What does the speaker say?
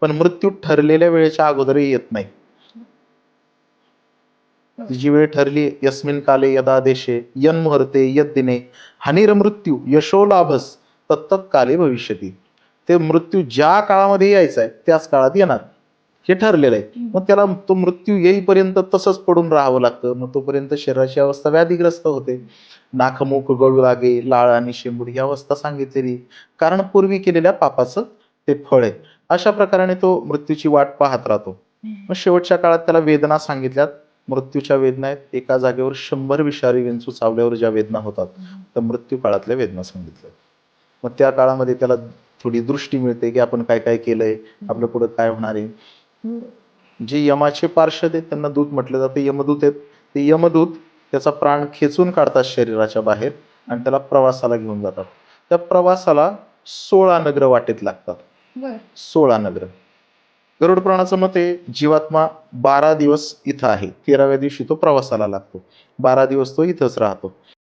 पण मृत्यू ठरलेल्या वेळेच्या अगोदरही येत नाही. जी वेळ ठरली, यस्मिन काले यदा देशे यन मुहूर्ते यद दिने हानिर मृत्यू यशो लाभस तत्तत् काले भविष्यती. ते मृत्यू ज्या काळामध्ये यायचा आहे त्याच काळात येणार, हे ठरलेलं आहे. मग त्याला तो मृत्यू येईपर्यंत तसंच पडून राहावं लागतं. मग तोपर्यंत शरीराची अवस्था व्याधिग्रस्त होते. नाकमुख गळू लागे, लाळ आणि शेंबूड ही अवस्था सांगितलेली, कारण पूर्वी केलेल्या पापाचं ते फळ आहे. अशा प्रकारे तो मृत्यूची वाट पाहत राहतो. मग शेवटच्या काळात त्याला वेदना सांगितल्यात. मृत्यूच्या वेदना आहेत. एका जागेवर 100 विषारी विंचू चावल्यावर ज्या वेदना होतात, तर मृत्यू काळातल्या वेदना सांगितल्या. मग त्या काळामध्ये त्याला थोडी दृष्टी मिळते की आपण काय काय केलंय, आपलं पुढे काय होणार आहे. जे यमाचे पार्षद आहेत त्यांना दूत म्हटलं जातं, यमदूत आहेत. ते यमदूत त्याचा प्राण खेचून काढतात शरीराच्या बाहेर आणि त्याला प्रवासाला घेऊन जातात. त्या प्रवासाला 16 नगर वाटेत लागतात. 16 नगर. गरुड पुराणाचं मत आहे, जीवात्मा 12 दिवस इथं आहे, 13व्या दिवशी तो प्रवासाला लागतो. 12 दिवस तो इथंच राहतो.